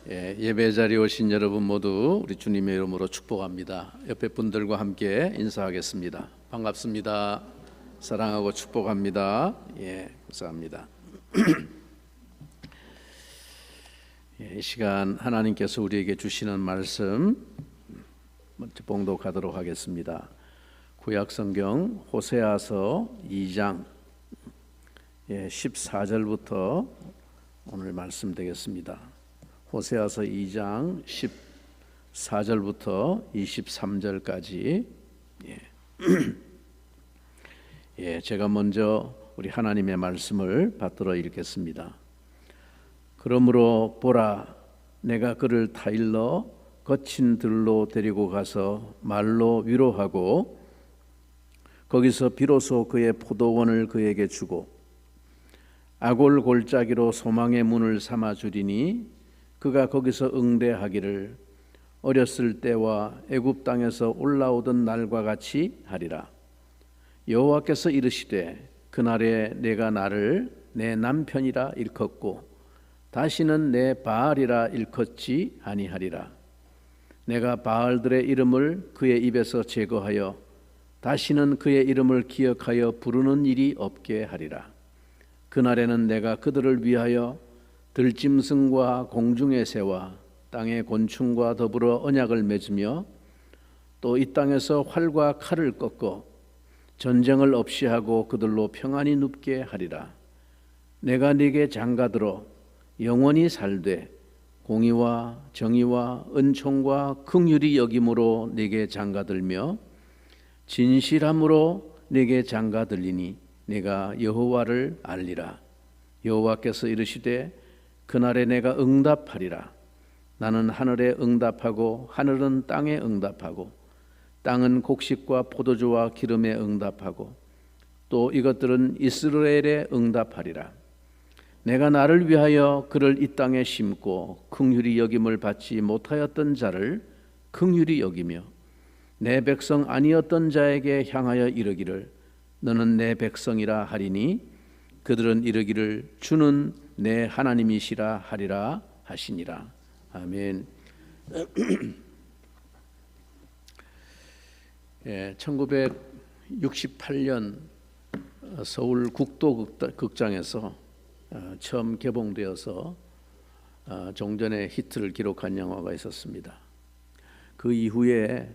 예배 자리에 오신 여러분 모두 우리 주님의 이름으로 축복합니다. 옆에 분들과 함께 인사하겠습니다. 반갑습니다. 사랑하고 축복합니다. 감사합니다. 이 시간 하나님께서 우리에게 주시는 말씀 먼저 봉독하도록 하겠습니다. 구약성경 호세아서 2장 14절부터 오늘 말씀 되겠습니다. 호세아서 2장 14절부터 23절까지 제가 먼저 우리 하나님의 말씀을 받들어 읽겠습니다. 그러므로 보라, 내가 그를 타일러 거친 들로 데리고 가서 말로 위로하고 거기서 비로소 그의 포도원을 그에게 주고 아골 골짜기로 소망의 문을 삼아 주리니 그가 거기서 응대하기를 어렸을 때와 애굽 땅에서 올라오던 날과 같이 하리라. 여호와께서 이르시되 그날에 내가 나를 내 남편이라 일컫고 다시는 내 바알이라 일컫지 아니하리라. 내가 바알들의 이름을 그의 입에서 제거하여 다시는 그의 이름을 기억하여 부르는 일이 없게 하리라. 그날에는 내가 그들을 위하여 들짐승과 공중의 새와 땅의 곤충과 더불어 언약을 맺으며 또 이 땅에서 활과 칼을 꺾어 전쟁을 없이 하고 그들로 평안히 눕게 하리라. 내가 네게 장가들어 영원히 살되 공의와 정의와 은총과 긍휼이 여김으로 네게 장가들며 진실함으로 네게 장가들리니 내가 여호와를 알리라. 여호와께서 이르시되 그날에 내가 응답하리라. 나는 하늘에 응답하고 하늘은 땅에 응답하고 땅은 곡식과 포도주와 기름에 응답하고 또 이것들은 이스라엘에 응답하리라. 내가 나를 위하여 그를 이 땅에 심고 긍휼히 여김을 받지 못하였던 자를 긍휼히 여기며 내 백성 아니었던 자에게 향하여 이르기를 너는 내 백성이라 하리니 그들은 이르기를 주는 내 하나님이시라 하리라 하시니라. 아멘. 1968년 서울 국도극장에서 처음 개봉되어서 종전의 히트를 기록한 영화가 있었습니다. 그 이후에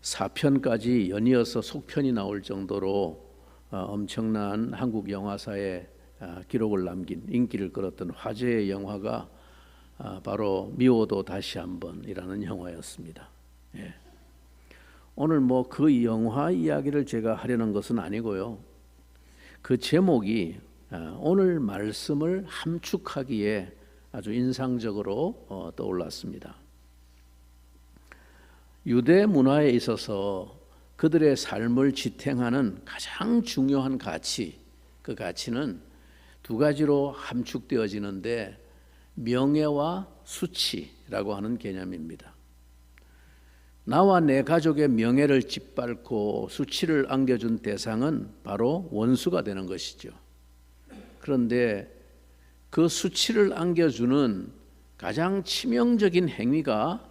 4편까지 연이어서 속편이 나올 정도로 엄청난 한국 영화사에 기록을 남긴 인기를 끌었던 화제의 영화가 바로 미워도 다시 한번이라는 영화였습니다. 오늘 그 영화 이야기를 제가 하려는 것은 아니고요. 그 제목이 오늘 말씀을 함축하기에 아주 인상적으로 떠올랐습니다. 유대 문화에 있어서 그들의 삶을 지탱하는 가장 중요한 가치, 그 가치는 두 가지로 함축되어지는데 명예와 수치라고 하는 개념입니다. 나와 내 가족의 명예를 짓밟고 수치를 안겨준 대상은 바로 원수가 되는 것이죠. 그런데 그 수치를 안겨주는 가장 치명적인 행위가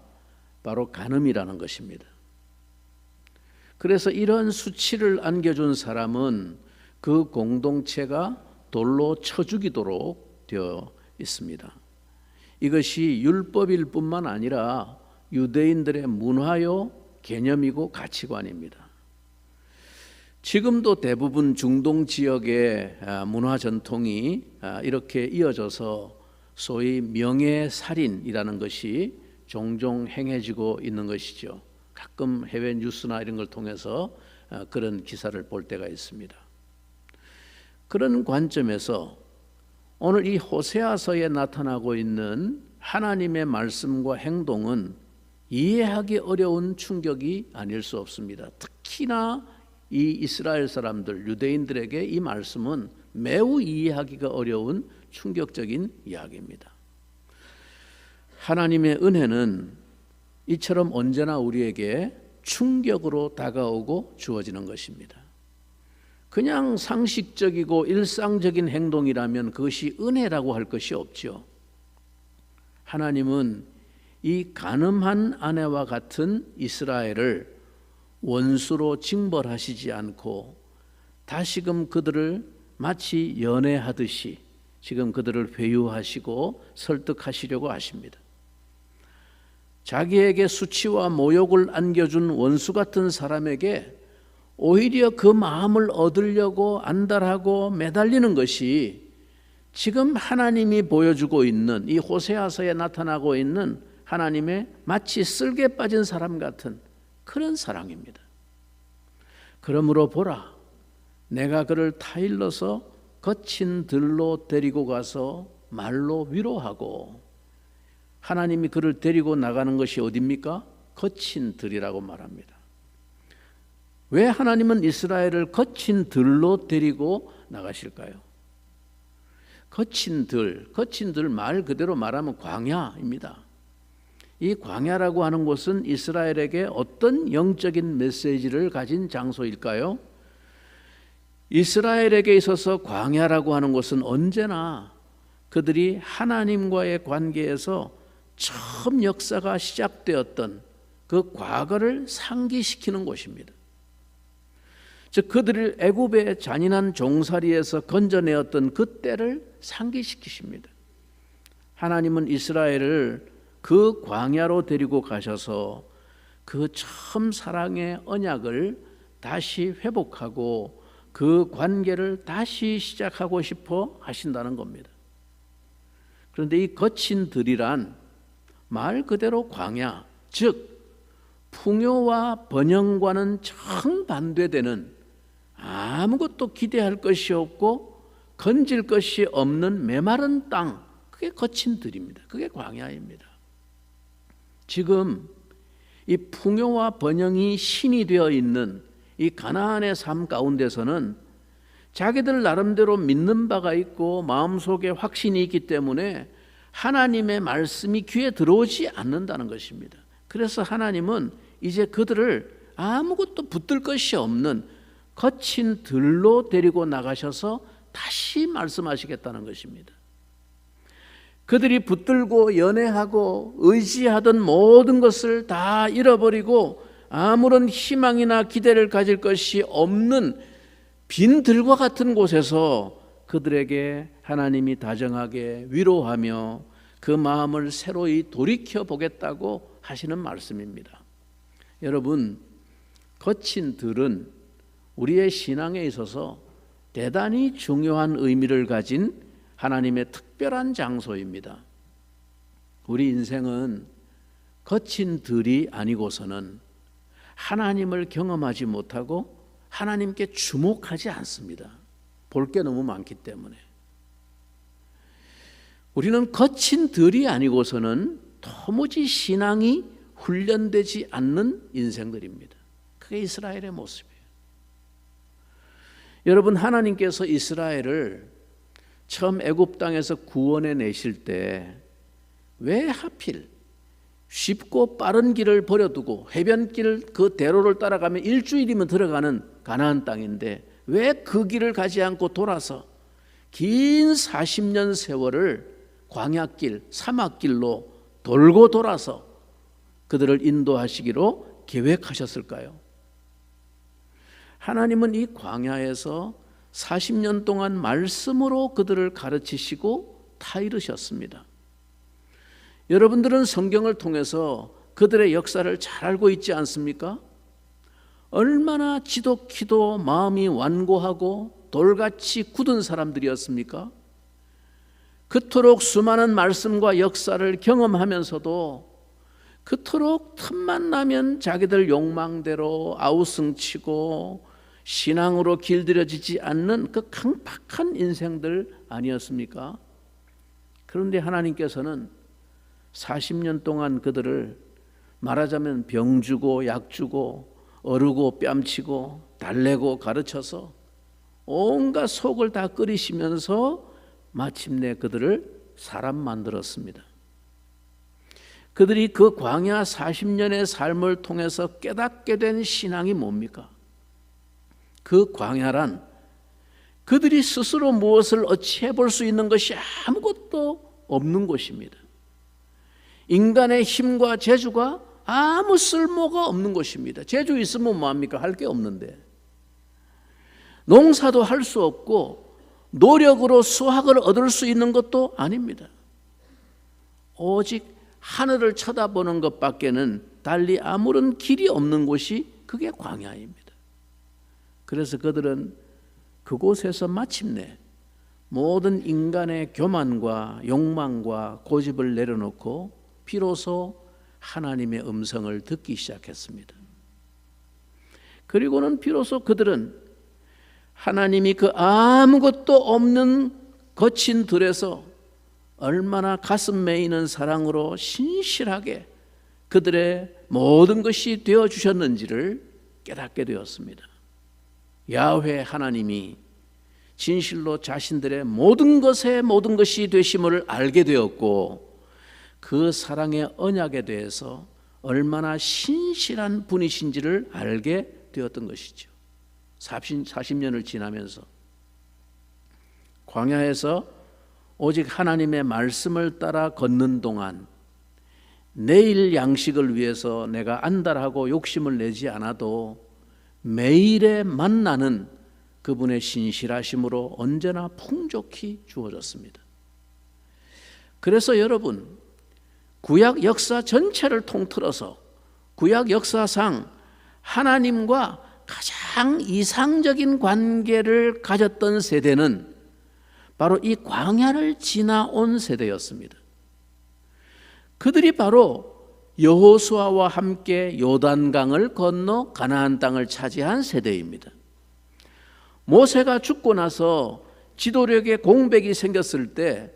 바로 간음이라는 것입니다. 그래서 이런 수치를 안겨준 사람은 그 공동체가 돌로 쳐 죽이도록 되어 있습니다. 이것이 율법일 뿐만 아니라 유대인들의 문화요 개념이고 가치관입니다. 지금도 대부분 중동 지역의 문화 전통이 이렇게 이어져서 소위 명예살인이라는 것이 종종 행해지고 있는 것이죠. 가끔 해외 뉴스나 이런 걸 통해서 그런 기사를 볼 때가 있습니다. 그런 관점에서 오늘 이 호세아서에 나타나고 있는 하나님의 말씀과 행동은 이해하기 어려운 충격이 아닐 수 없습니다. 특히나 이 이스라엘 사람들, 유대인들에게 이 말씀은 매우 이해하기가 어려운 충격적인 이야기입니다. 하나님의 은혜는 이처럼 언제나 우리에게 충격으로 다가오고 주어지는 것입니다. 그냥 상식적이고 일상적인 행동이라면 그것이 은혜라고 할 것이 없죠. 하나님은 이 간음한 아내와 같은 이스라엘을 원수로 징벌하시지 않고 다시금 그들을 마치 연애하듯이 지금 그들을 회유하시고 설득하시려고 하십니다. 자기에게 수치와 모욕을 안겨준 원수 같은 사람에게 오히려 그 마음을 얻으려고 안달하고 매달리는 것이 지금 하나님이 보여주고 있는 이 호세아서에 나타나고 있는 하나님의 마치 쓸개 빠진 사람 같은 그런 사랑입니다. 그러므로 보라, 내가 그를 타일러서 거친 들로 데리고 가서 말로 위로하고, 하나님이 그를 데리고 나가는 것이 어디입니까? 거친 들이라고 말합니다. 왜 하나님은 이스라엘을 거친 들로 데리고 나가실까요? 거친 들 말 그대로 말하면 광야입니다. 이 광야라고 하는 곳은 이스라엘에게 어떤 영적인 메시지를 가진 장소일까요? 이스라엘에게 있어서 광야라고 하는 곳은 언제나 그들이 하나님과의 관계에서 처음 역사가 시작되었던 그 과거를 상기시키는 곳입니다. 즉 그들을 애굽의 잔인한 종살이에서 건져내었던 그 때를 상기시키십니다. 하나님은 이스라엘을 그 광야로 데리고 가셔서 그 처음 사랑의 언약을 다시 회복하고 그 관계를 다시 시작하고 싶어 하신다는 겁니다. 그런데 이 거친 들이란 말 그대로 광야, 즉 풍요와 번영과는 정반대되는 아무것도 기대할 것이 없고 건질 것이 없는 메마른 땅, 그게 거친 들입니다. 그게 광야입니다. 지금 이 풍요와 번영이 신이 되어 있는 이 가나안의 삶 가운데서는 자기들 나름대로 믿는 바가 있고 마음속에 확신이 있기 때문에 하나님의 말씀이 귀에 들어오지 않는다는 것입니다. 그래서 하나님은 이제 그들을 아무것도 붙들 것이 없는 거친 들로 데리고 나가셔서 다시 말씀하시겠다는 것입니다. 그들이 붙들고 연애하고 의지하던 모든 것을 다 잃어버리고 아무런 희망이나 기대를 가질 것이 없는 빈 들과 같은 곳에서 그들에게 하나님이 다정하게 위로하며 그 마음을 새로이 돌이켜 보겠다고 하시는 말씀입니다. 여러분, 거친 들은 우리의 신앙에 있어서 대단히 중요한 의미를 가진 하나님의 특별한 장소입니다. 우리 인생은 거친 들이 아니고서는 하나님을 경험하지 못하고 하나님께 주목하지 않습니다. 볼 게 너무 많기 때문에. 우리는 거친 들이 아니고서는 도무지 신앙이 훈련되지 않는 인생들입니다. 그게 이스라엘의 모습이에요. 여러분, 하나님께서 이스라엘을 처음 애굽 땅에서 구원해 내실 때 왜 하필 쉽고 빠른 길을 버려두고 해변길 그 대로를 따라가면 일주일이면 들어가는 가나안 땅인데 왜 그 길을 가지 않고 돌아서 긴 40년 세월을 광야길, 사막길로 돌고 돌아서 그들을 인도하시기로 계획하셨을까요? 하나님은 이 광야에서 40년 동안 말씀으로 그들을 가르치시고 타이르셨습니다. 여러분들은 성경을 통해서 그들의 역사를 잘 알고 있지 않습니까? 얼마나 지독히도 마음이 완고하고 돌같이 굳은 사람들이었습니까? 그토록 수많은 말씀과 역사를 경험하면서도 그토록 틈만 나면 자기들 욕망대로 아우성치고 신앙으로 길들여지지 않는 그 강팍한 인생들 아니었습니까? 그런데 하나님께서는 40년 동안 그들을 말하자면 병 주고 약 주고 어르고 뺨치고 달래고 가르쳐서 온갖 속을 다 끓이시면서 마침내 그들을 사람 만들었습니다. 그들이 그 광야 40년의 삶을 통해서 깨닫게 된 신앙이 뭡니까? 그 광야란 그들이 스스로 무엇을 어찌해 볼 수 있는 것이 아무것도 없는 곳입니다. 인간의 힘과 재주가 아무 쓸모가 없는 것입니다. 재주 있으면 뭐합니까? 할 게 없는데. 농사도 할 수 없고 노력으로 수확을 얻을 수 있는 것도 아닙니다. 오직 하늘을 쳐다보는 것밖에는 달리 아무런 길이 없는 곳이 그게 광야입니다. 그래서 그들은 그곳에서 마침내 모든 인간의 교만과 욕망과 고집을 내려놓고 비로소 하나님의 음성을 듣기 시작했습니다. 그리고는 비로소 그들은 하나님이 그 아무것도 없는 거친 들에서 얼마나 가슴 메이는 사랑으로 신실하게 그들의 모든 것이 되어주셨는지를 깨닫게 되었습니다. 야훼 하나님이 진실로 자신들의 모든 것에 모든 것이 되심을 알게 되었고 그 사랑의 언약에 대해서 얼마나 신실한 분이신지를 알게 되었던 것이죠. 40년을 지나면서 광야에서 오직 하나님의 말씀을 따라 걷는 동안 내일 양식을 위해서 내가 안달하고 욕심을 내지 않아도 매일의 만나는 그분의 신실하심으로 언제나 풍족히 주어졌습니다. 그래서 여러분, 구약 역사 전체를 통틀어서 구약 역사상 하나님과 가장 이상적인 관계를 가졌던 세대는 바로 이 광야를 지나온 세대였습니다. 그들이 바로 여호수아와 함께 요단강을 건너 가나안 땅을 차지한 세대입니다. 모세가 죽고 나서 지도력에 공백이 생겼을 때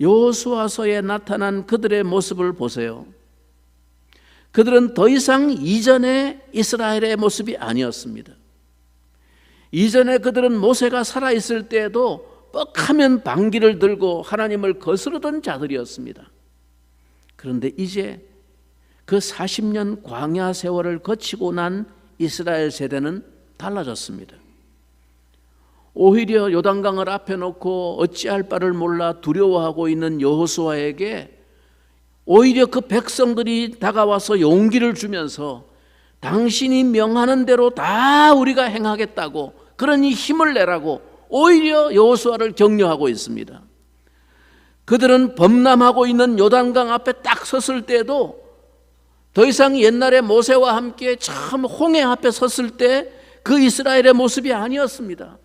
여호수아서에 나타난 그들의 모습을 보세요. 그들은 더 이상 이전의 이스라엘의 모습이 아니었습니다. 이전에 그들은 모세가 살아있을 때에도 뻑하면 방귀를 들고 하나님을 거스르던 자들이었습니다. 그런데 이제 그 40년 광야 세월을 거치고 난 이스라엘 세대는 달라졌습니다. 오히려 요단강을 앞에 놓고 어찌할 바를 몰라 두려워하고 있는 여호수아에게 오히려 그 백성들이 다가와서 용기를 주면서 당신이 명하는 대로 다 우리가 행하겠다고, 그러니 힘을 내라고 오히려 여호수아를 격려하고 있습니다. 그들은 범람하고 있는 요단강 앞에 딱 섰을 때도 더 이상 옛날에 모세와 함께 참 홍해 앞에 섰을 때 그 이스라엘의 모습이 아니었습니다.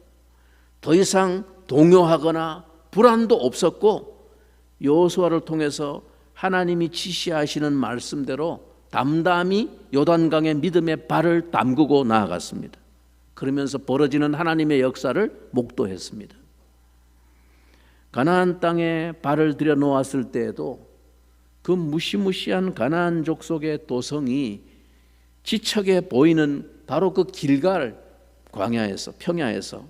더 이상 동요하거나 불안도 없었고 여호수아를 통해서 하나님이 지시하시는 말씀대로 담담히 요단강의 믿음의 발을 담그고 나아갔습니다. 그러면서 벌어지는 하나님의 역사를 목도했습니다. 가나안 땅에 발을 들여놓았을 때에도 그 무시무시한 가나안 족속의 도성이 지척에 보이는 바로 그 길갈 광야에서, 평야에서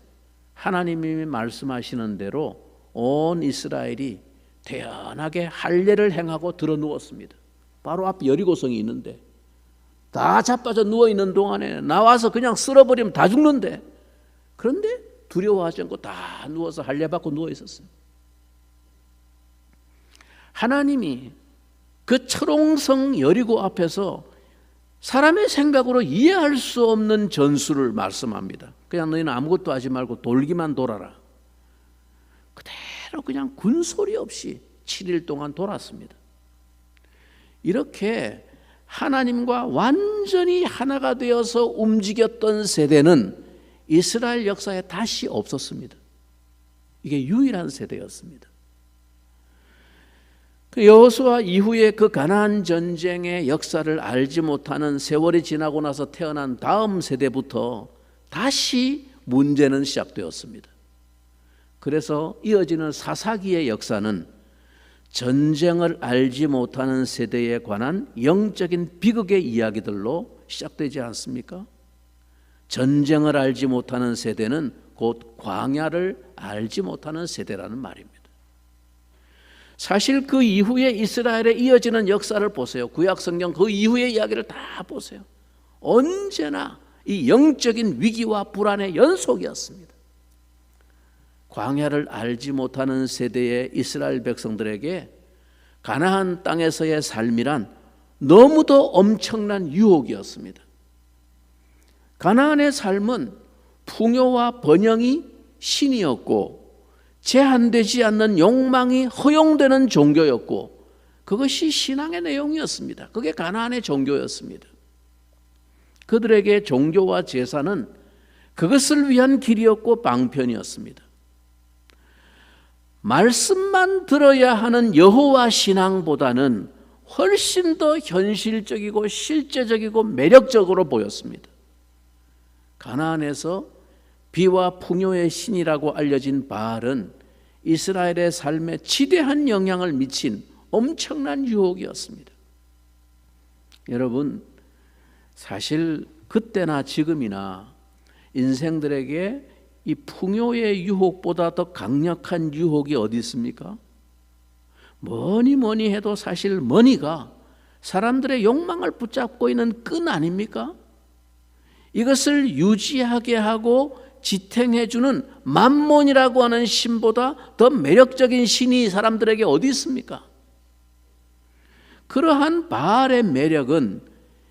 하나님이 말씀하시는 대로 온 이스라엘이 태연하게 할례를 행하고 들어 누웠습니다. 바로 앞에 여리고성이 있는데 다 자빠져 누워있는 동안에 나와서 그냥 쓸어버리면 다 죽는데, 그런데 두려워하지 않고 다 누워서 할례 받고 누워 있었어요. 하나님이 그 철옹성 여리고 앞에서 사람의 생각으로 이해할 수 없는 전술을 말씀합니다. 그냥 너희는 아무것도 하지 말고 돌기만 돌아라. 그대로 그냥 군소리 없이 7일 동안 돌았습니다. 이렇게 하나님과 완전히 하나가 되어서 움직였던 세대는 이스라엘 역사에 다시 없었습니다. 이게 유일한 세대였습니다. 그 여호수아 이후에 그 가나안 전쟁의 역사를 알지 못하는 세월이 지나고 나서 태어난 다음 세대부터 다시 문제는 시작되었습니다. 그래서 이어지는 사사기의 역사는 전쟁을 알지 못하는 세대에 관한 영적인 비극의 이야기들로 시작되지 않습니까? 전쟁을 알지 못하는 세대는 곧 광야를 알지 못하는 세대라는 말입니다. 사실 그 이후에 이스라엘에 이어지는 역사를 보세요. 구약 성경 그 이후의 이야기를 다 보세요. 언제나 이 영적인 위기와 불안의 연속이었습니다. 광야를 알지 못하는 세대의 이스라엘 백성들에게 가나안 땅에서의 삶이란 너무도 엄청난 유혹이었습니다. 가나안의 삶은 풍요와 번영이 신이었고 제한되지 않는 욕망이 허용되는 종교였고 그것이 신앙의 내용이었습니다. 그게 가나안의 종교였습니다. 그들에게 종교와 제사는 그것을 위한 길이었고 방편이었습니다. 말씀만 들어야 하는 여호와 신앙보다는 훨씬 더 현실적이고 실제적이고 매력적으로 보였습니다. 가나안에서 비와 풍요의 신이라고 알려진 바알은 이스라엘의 삶에 지대한 영향을 미친 엄청난 유혹이었습니다. 여러분, 사실 그때나 지금이나 인생들에게 이 풍요의 유혹보다 더 강력한 유혹이 어디 있습니까? 뭐니 해도 사실 머니가 사람들의 욕망을 붙잡고 있는 끈 아닙니까? 이것을 유지하게 하고 지탱해주는 맘몬이라고 하는 신보다 더 매력적인 신이 사람들에게 어디 있습니까? 그러한 바알의 매력은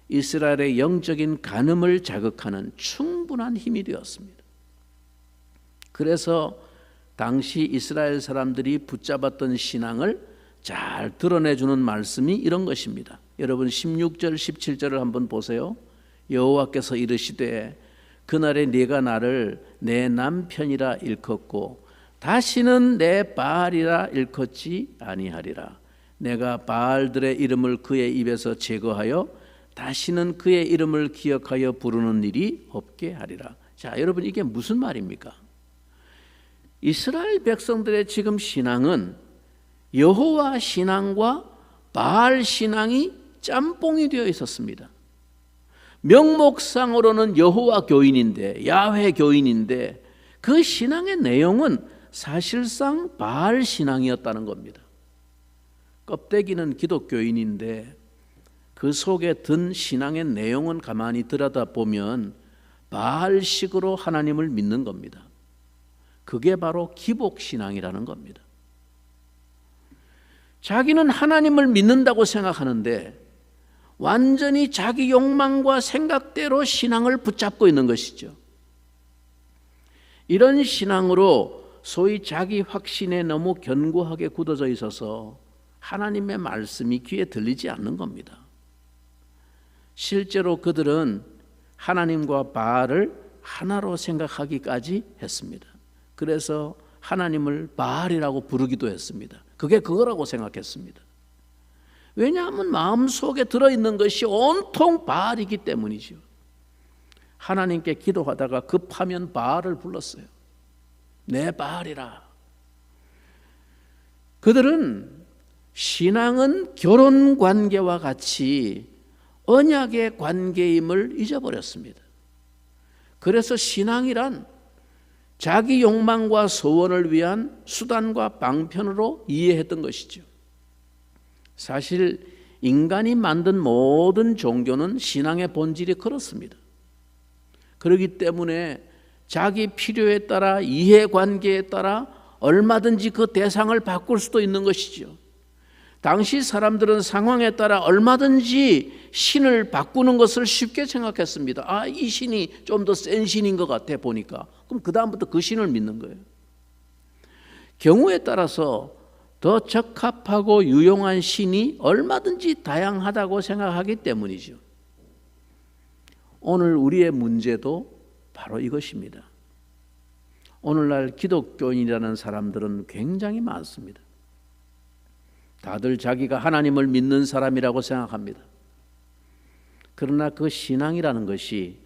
이스라엘의 영적인 간음을 자극하는 충분한 힘이 되었습니다. 그래서 당시 이스라엘 사람들이 붙잡았던 신앙을 잘 드러내주는 말씀이 이런 것입니다. 여러분 16절 17절을 한번 보세요. 여호와께서 이르시되 그날에 네가 나를 내 남편이라 일컫고 다시는 내 바알이라 일컫지 아니하리라. 내가 바알들의 이름을 그의 입에서 제거하여 다시는 그의 이름을 기억하여 부르는 일이 없게 하리라. 자, 여러분 이게 무슨 말입니까? 이스라엘 백성들의 지금 신앙은 여호와 신앙과 바알 신앙이 짬뽕이 되어 있었습니다. 명목상으로는 여호와 교인인데 야훼 교인인데 그 신앙의 내용은 사실상 바알 신앙이었다는 겁니다. 껍데기는 기독교인인데 그 속에 든 신앙의 내용은 가만히 들여다보면 바알식으로 하나님을 믿는 겁니다. 그게 바로 기복신앙이라는 겁니다. 자기는 하나님을 믿는다고 생각하는데 완전히 자기 욕망과 생각대로 신앙을 붙잡고 있는 것이죠. 이런 신앙으로 소위 자기 확신에 너무 견고하게 굳어져 있어서 하나님의 말씀이 귀에 들리지 않는 겁니다. 실제로 그들은 하나님과 바알을 하나로 생각하기까지 했습니다. 그래서 하나님을 바알이라고 부르기도 했습니다. 그게 그거라고 생각했습니다. 왜냐하면 마음속에 들어있는 것이 온통 바알이기 때문이죠. 하나님께 기도하다가 급하면 바알을 불렀어요. 내 바알이라. 그들은 신앙은 결혼 관계와 같이 언약의 관계임을 잊어버렸습니다. 그래서 신앙이란 자기 욕망과 소원을 위한 수단과 방편으로 이해했던 것이죠. 사실 인간이 만든 모든 종교는 신앙의 본질이 그렇습니다. 그렇기 때문에 자기 필요에 따라 이해관계에 따라 얼마든지 그 대상을 바꿀 수도 있는 것이죠. 당시 사람들은 상황에 따라 얼마든지 신을 바꾸는 것을 쉽게 생각했습니다. 아, 이 신이 좀 더 센 신인 것 같아 보니까. 그럼 그 다음부터 그 신을 믿는 거예요. 경우에 따라서 더 적합하고 유용한 신이 얼마든지 다양하다고 생각하기 때문이죠. 오늘 우리의 문제도 바로 이것입니다. 오늘날 기독교인이라는 사람들은 굉장히 많습니다. 다들 자기가 하나님을 믿는 사람이라고 생각합니다. 그러나 그 신앙이라는 것이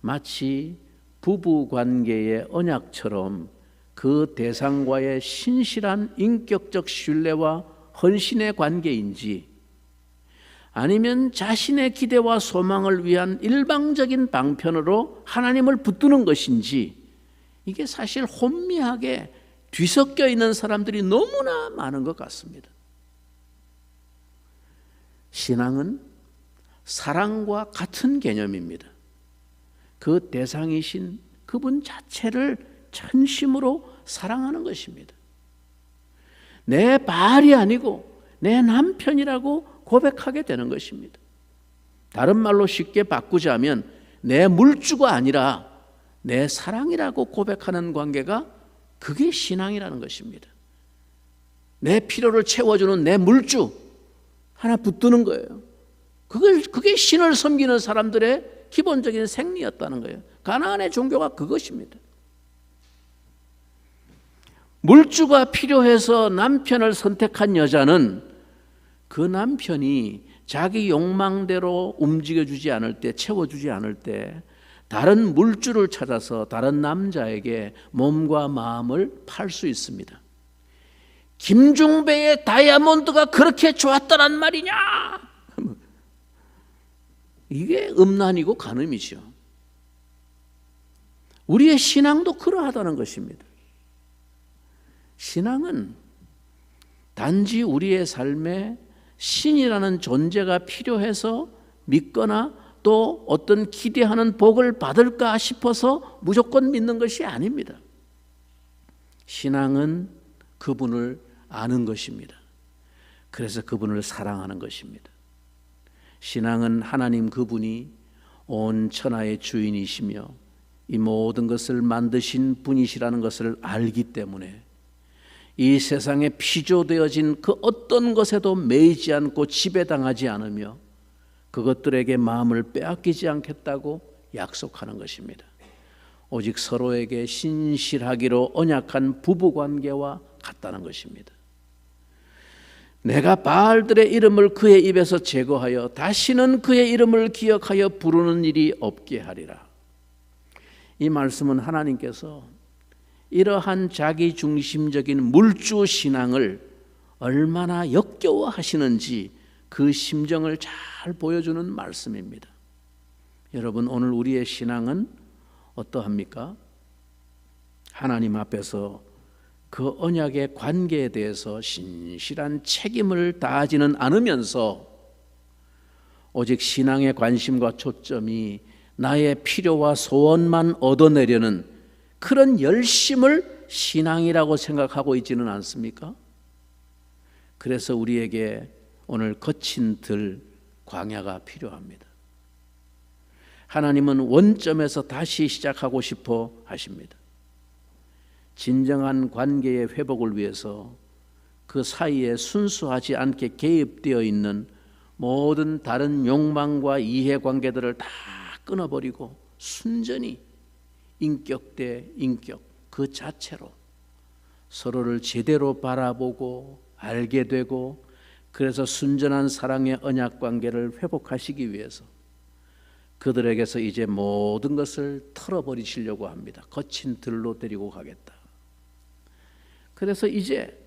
마치 부부 관계의 언약처럼 그 대상과의 신실한 인격적 신뢰와 헌신의 관계인지 아니면 자신의 기대와 소망을 위한 일방적인 방편으로 하나님을 붙드는 것인지 이게 사실 혼미하게 뒤섞여 있는 사람들이 너무나 많은 것 같습니다. 신앙은 사랑과 같은 개념입니다. 그 대상이신 그분 자체를 전심으로 사랑하는 것입니다. 내 바알이 아니고 내 남편이라고 고백하게 되는 것입니다. 다른 말로 쉽게 바꾸자면 내 물주가 아니라 내 사랑이라고 고백하는 관계가 그게 신앙이라는 것입니다. 내 필요를 채워주는 내 물주 하나 붙드는 거예요. 그게 신을 섬기는 사람들의 기본적인 생리였다는 거예요. 가나안의 종교가 그것입니다. 물주가 필요해서 남편을 선택한 여자는 그 남편이 자기 욕망대로 움직여주지 않을 때, 채워주지 않을 때 다른 물주를 찾아서 다른 남자에게 몸과 마음을 팔 수 있습니다. 김중배의 다이아몬드가 그렇게 좋았다란 말이냐? 이게 음란이고 간음이죠. 우리의 신앙도 그러하다는 것입니다. 신앙은 단지 우리의 삶에 신이라는 존재가 필요해서 믿거나 또 어떤 기대하는 복을 받을까 싶어서 무조건 믿는 것이 아닙니다. 신앙은 그분을 아는 것입니다. 그래서 그분을 사랑하는 것입니다. 신앙은 하나님 그분이 온 천하의 주인이시며 이 모든 것을 만드신 분이시라는 것을 알기 때문에 이 세상에 피조되어진 그 어떤 것에도 매이지 않고 지배당하지 않으며 그것들에게 마음을 빼앗기지 않겠다고 약속하는 것입니다. 오직 서로에게 신실하기로 언약한 부부관계와 같다는 것입니다. 내가 바알들의 이름을 그의 입에서 제거하여 다시는 그의 이름을 기억하여 부르는 일이 없게 하리라. 이 말씀은 하나님께서 이러한 자기 중심적인 물주 신앙을 얼마나 역겨워하시는지 그 심정을 잘 보여주는 말씀입니다. 여러분, 오늘 우리의 신앙은 어떠합니까? 하나님 앞에서 그 언약의 관계에 대해서 신실한 책임을 다하지는 않으면서 오직 신앙의 관심과 초점이 나의 필요와 소원만 얻어내려는 그런 열심을 신앙이라고 생각하고 있지는 않습니까? 그래서 우리에게 오늘 거친 들 광야가 필요합니다. 하나님은 원점에서 다시 시작하고 싶어 하십니다. 진정한 관계의 회복을 위해서 그 사이에 순수하지 않게 개입되어 있는 모든 다른 욕망과 이해관계들을 다 끊어버리고 순전히 인격 대 인격 그 자체로 서로를 제대로 바라보고 알게 되고 그래서 순전한 사랑의 언약관계를 회복하시기 위해서 그들에게서 이제 모든 것을 털어버리시려고 합니다. 거친 들로 데리고 가겠다. 그래서 이제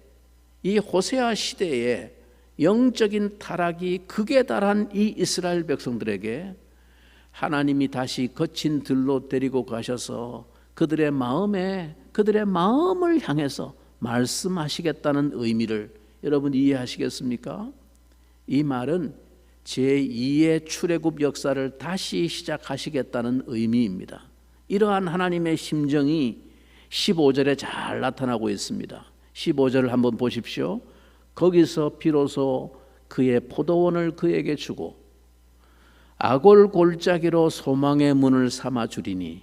이 호세아 시대에 영적인 타락이 극에 달한 이 이스라엘 백성들에게 하나님이 다시 거친 들로 데리고 가셔서 그들의 마음을 향해서 말씀하시겠다는 의미를 여러분 이해하시겠습니까? 이 말은 제2의 출애굽 역사를 다시 시작하시겠다는 의미입니다. 이러한 하나님의 심정이 15절에 잘 나타나고 있습니다. 15절을 한번 보십시오. 거기서 비로소 그의 포도원을 그에게 주고 아골 골짜기로 소망의 문을 삼아 주리니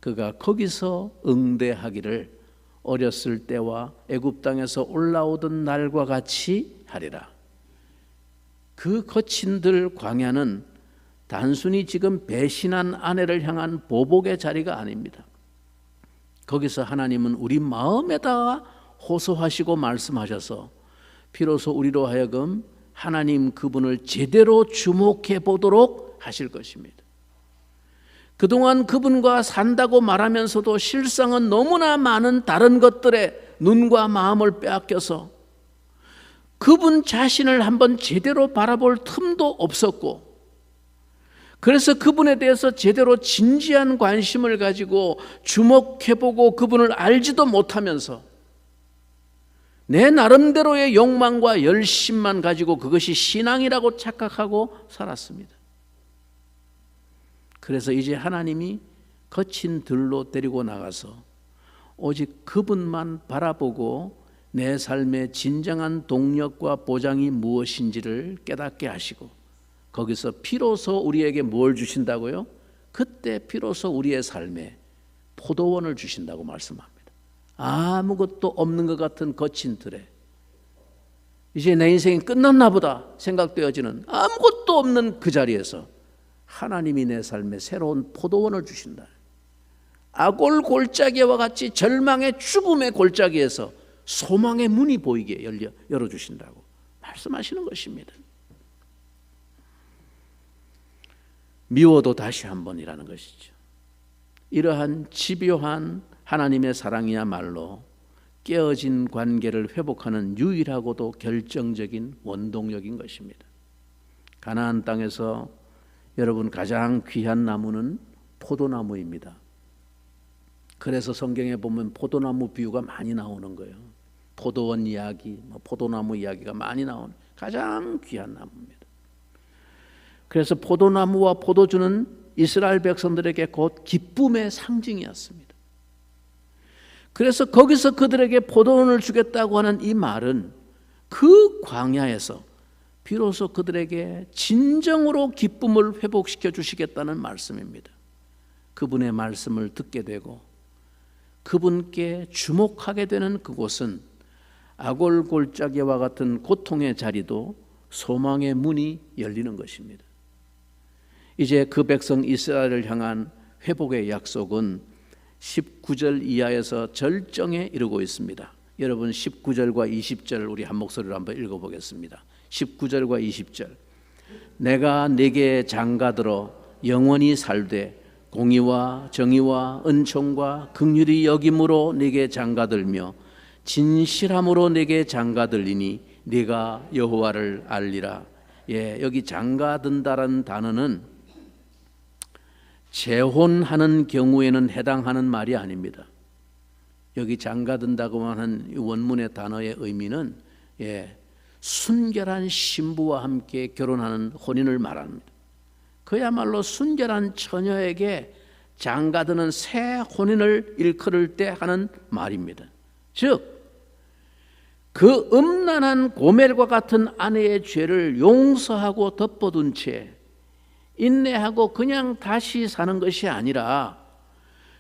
그가 거기서 응대하기를 어렸을 때와 애굽 땅에서 올라오던 날과 같이 하리라. 그 거친 들 광야는 단순히 지금 배신한 아내를 향한 보복의 자리가 아닙니다. 거기서 하나님은 우리 마음에다가 호소하시고 말씀하셔서 비로소 우리로 하여금 하나님 그분을 제대로 주목해 보도록 하실 것입니다. 그동안 그분과 산다고 말하면서도 실상은 너무나 많은 다른 것들에 눈과 마음을 빼앗겨서 그분 자신을 한번 제대로 바라볼 틈도 없었고 그래서 그분에 대해서 제대로 진지한 관심을 가지고 주목해보고 그분을 알지도 못하면서 내 나름대로의 욕망과 열심만 가지고 그것이 신앙이라고 착각하고 살았습니다. 그래서 이제 하나님이 거친 들로 데리고 나가서 오직 그분만 바라보고 내 삶의 진정한 동력과 보장이 무엇인지를 깨닫게 하시고 거기서 비로소 우리에게 뭘 주신다고요? 그때 비로소 우리의 삶에 포도원을 주신다고 말씀합니다. 아무것도 없는 것 같은 거친 들에 이제 내 인생이 끝났나 보다 생각되어지는 아무것도 없는 그 자리에서 하나님이 내 삶에 새로운 포도원을 주신다. 아골 골짜기와 같이 절망의 죽음의 골짜기에서 소망의 문이 보이게 열어주신다고 말씀하시는 것입니다. 미워도 다시 한 번이라는 것이죠. 이러한 집요한 하나님의 사랑이야말로 깨어진 관계를 회복하는 유일하고도 결정적인 원동력인 것입니다. 가나안 땅에서 여러분 가장 귀한 나무는 포도나무입니다. 그래서 성경에 보면 포도나무 비유가 많이 나오는 거예요. 포도원 이야기, 포도나무 이야기가 많이 나오는 가장 귀한 나무입니다. 그래서 포도나무와 포도주는 이스라엘 백성들에게 곧 기쁨의 상징이었습니다. 그래서 거기서 그들에게 포도원을 주겠다고 하는 이 말은 그 광야에서 비로소 그들에게 진정으로 기쁨을 회복시켜 주시겠다는 말씀입니다. 그분의 말씀을 듣게 되고 그분께 주목하게 되는 그곳은 아골 골짜기와 같은 고통의 자리도 소망의 문이 열리는 것입니다. 이제 그 백성 이스라엘을 향한 회복의 약속은 19절 이하에서 절정에 이르고 있습니다. 여러분 19절과 20절 우리 한 목소리로 한번 읽어보겠습니다. 19절과 20절 내가 네게 장가들어 영원히 살되 공의와 정의와 은총과 긍휼이 여김으로 네게 장가들며 진실함으로 네게 장가들리니 네가 여호와를 알리라. 여기 장가든다라는 단어는 재혼하는 경우에는 해당하는 말이 아닙니다. 여기 장가든다고 하는 원문의 단어의 의미는 순결한 신부와 함께 결혼하는 혼인을 말합니다. 그야말로 순결한 처녀에게 장가드는 새 혼인을 일컬을 때 하는 말입니다. 즉 그 음란한 고멜과 같은 아내의 죄를 용서하고 덮어둔 채 인내하고 그냥 다시 사는 것이 아니라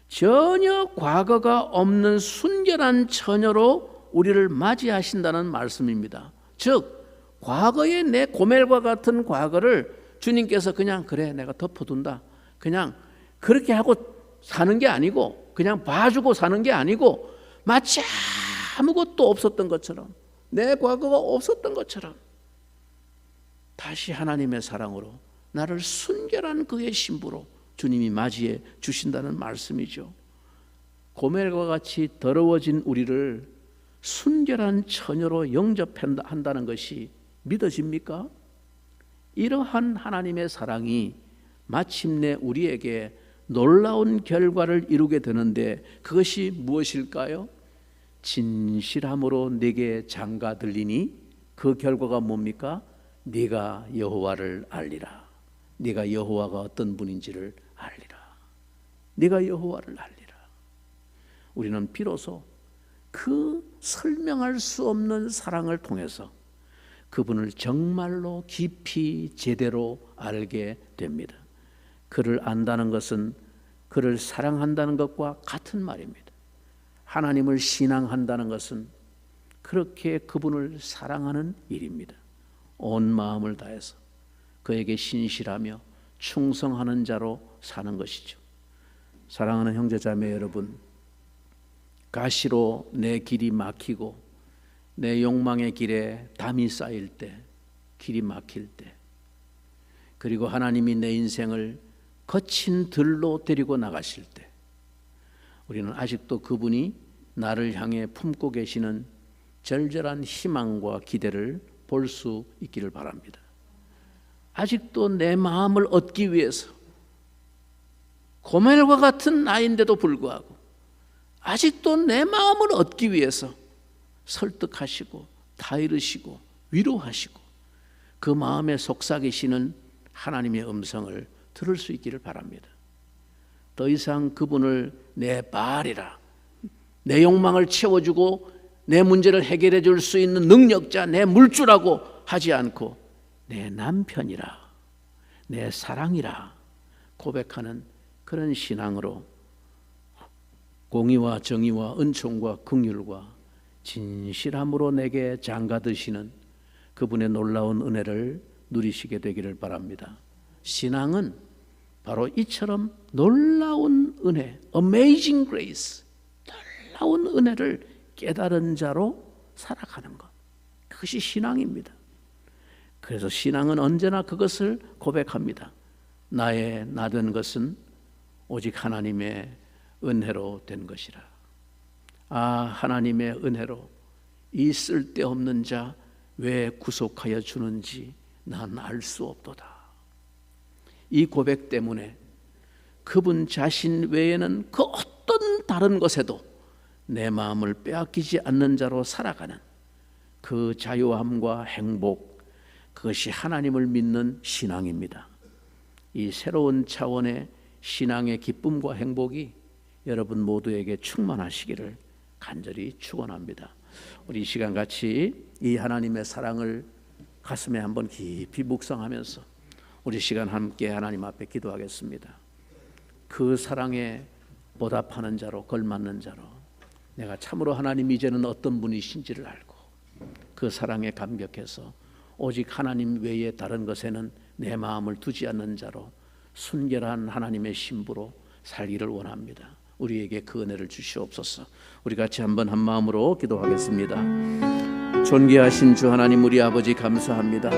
전혀 과거가 없는 순결한 처녀로 우리를 맞이하신다는 말씀입니다. 즉 과거의 내 고멜과 같은 과거를 주님께서 그냥 그래 내가 덮어둔다 그냥 그렇게 하고 사는 게 아니고 그냥 봐주고 사는 게 아니고 마치 아무것도 없었던 것처럼 내 과거가 없었던 것처럼 다시 하나님의 사랑으로 나를 순결한 그의 신부로 주님이 맞이해 주신다는 말씀이죠. 고멜과 같이 더러워진 우리를 순결한 처녀로 영접한다는 것이 믿어집니까? 이러한 하나님의 사랑이 마침내 우리에게 놀라운 결과를 이루게 되는데 그것이 무엇일까요? 진실함으로 내게 장가들리니 그 결과가 뭡니까? 네가 여호와를 알리라. 네가 여호와가 어떤 분인지를 알리라. 네가 여호와를 알리라. 우리는 비로소 그 설명할 수 없는 사랑을 통해서 그분을 정말로 깊이 제대로 알게 됩니다. 그를 안다는 것은 그를 사랑한다는 것과 같은 말입니다. 하나님을 신앙한다는 것은 그렇게 그분을 사랑하는 일입니다. 온 마음을 다해서 그에게 신실하며 충성하는 자로 사는 것이죠. 사랑하는 형제자매 여러분, 가시로 내 길이 막히고 내 욕망의 길에 담이 쌓일 때, 길이 막힐 때, 그리고 하나님이 내 인생을 거친 들로 데리고 나가실 때 우리는 아직도 그분이 나를 향해 품고 계시는 절절한 희망과 기대를 볼 수 있기를 바랍니다. 아직도 내 마음을 얻기 위해서 고멜과 같은 나이인데도 불구하고 아직도 내 마음을 얻기 위해서 설득하시고 다이르시고 위로하시고 그 마음에 속삭이시는 하나님의 음성을 들을 수 있기를 바랍니다. 더 이상 그분을 내 바알이라 내 욕망을 채워주고 내 문제를 해결해 줄 수 있는 능력자, 내 물주라고 하지 않고 내 남편이라, 내 사랑이라 고백하는 그런 신앙으로 공의와 정의와 은총과 긍휼과 진실함으로 내게 장가드시는 그분의 놀라운 은혜를 누리시게 되기를 바랍니다. 신앙은 바로 이처럼 놀라운 은혜, Amazing Grace, 놀라운 은혜를 깨달은 자로 살아가는 것, 그것이 신앙입니다. 그래서 신앙은 언제나 그것을 고백합니다. 나의 나 된 것은 오직 하나님의 은혜로 된 것이라. 아, 하나님의 은혜로 이 쓸데없는 자 왜 구속하여 주는지 난 알 수 없도다. 이 고백 때문에 그분 자신 외에는 그 어떤 다른 것에도 내 마음을 빼앗기지 않는 자로 살아가는 그 자유함과 행복, 그것이 하나님을 믿는 신앙입니다. 이 새로운 차원의 신앙의 기쁨과 행복이 여러분 모두에게 충만하시기를 간절히 축원합니다. 우리 이 시간 같이 이 하나님의 사랑을 가슴에 한번 깊이 묵상하면서 우리 시간 함께 하나님 앞에 기도하겠습니다. 그 사랑에 보답하는 자로, 걸맞는 자로 내가 참으로 하나님 이제는 어떤 분이신지를 알고 그 사랑에 감격해서 오직 하나님 외에 다른 것에는 내 마음을 두지 않는 자로 순결한 하나님의 신부로 살기를 원합니다. 우리에게 그 은혜를 주시옵소서. 우리 같이 한번 한 마음으로 기도하겠습니다. 존귀하신 주 하나님, 우리 아버지 감사합니다.